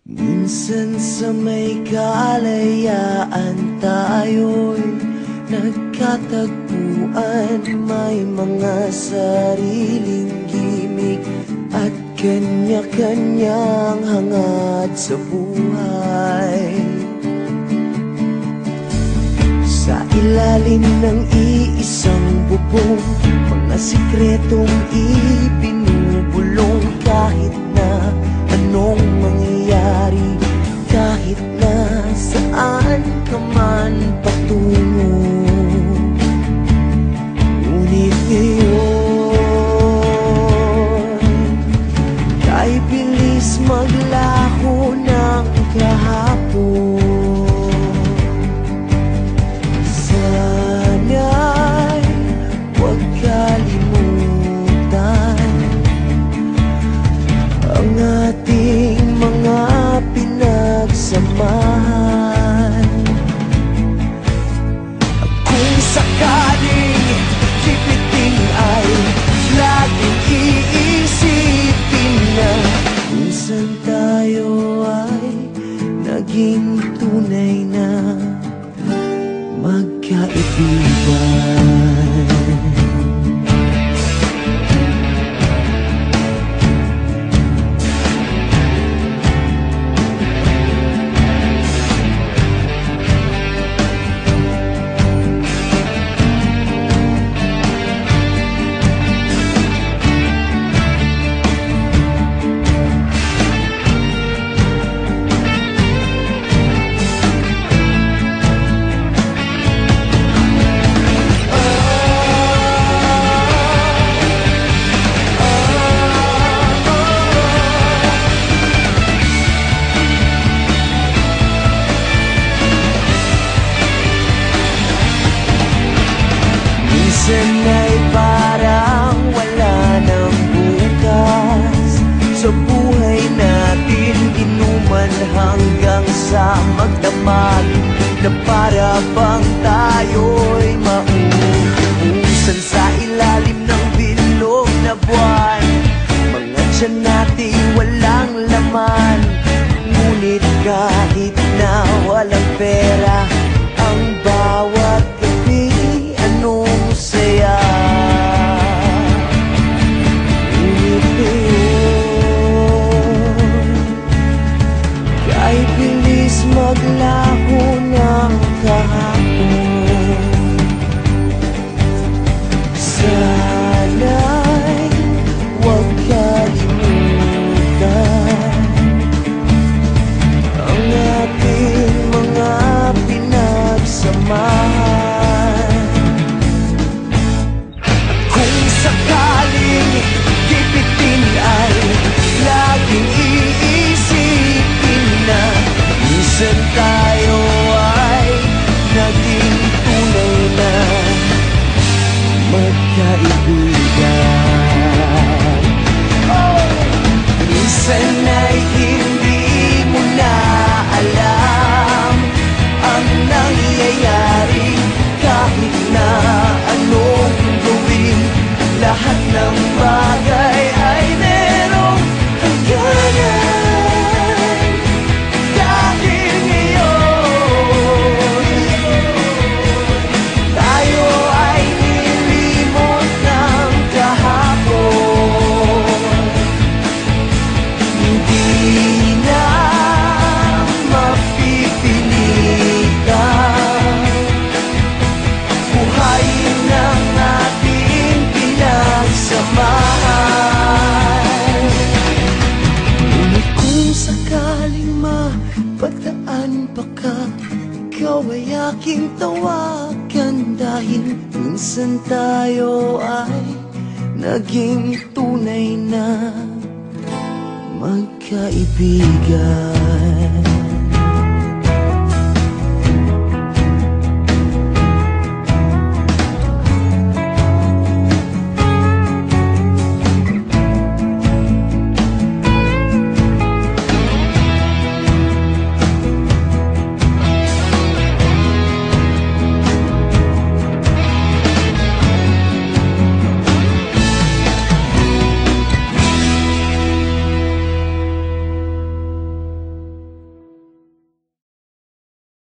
Minsan sa may kalayaan tayo'y nagkatagpuan. May mga sariling gimik at kanya-kanyang hangad sa buhay. Sa ilalim ng iisang bubong, mga sikretong ibinubulong. Kahit na anong mangyayari, kahit na saan ka man patungo, ngunit ngayon kay bilis maglaho ng kahapon. Sana'y huwag kalimutan ang ating mga pinagsamahan. At kung sakaling kipiting ay laging iisipin na minsan tayo ay naging tunay na magkaibigan. Minsan ay parang wala ng bukas sa buhay natin, inuman hanggang sa magdamag na para bang tayo'y mauubusan sa ilalim ng bilog na buwan. Mga tiyan natin walang laman, ngunit kahit na walang pera, ang bawat gabi anong saya. Ngunit ngayon kay bilis maglaho ng kahapon. Sana'y huwag kalimutan ang ating mga pinagsamahan. Kung sakaling kipitin ay laging iisipin na minsan tayo ay naging tunay na magkaibigan. Minsan ay hindi mo na alam ang nangyayari, kahit na anong gawin, lahat ng bagay ay merong hangganan. Dahil ngayon tayo ay nilimot ng kahapon. Hindi na mapipilitan buhayin ng ating pinagsamahan. Ngunit kung sakaling mapagdaan pa ka, ikaw ay aking tawagan. Dahil minsan tayo ay naging tunay na magkaibigan.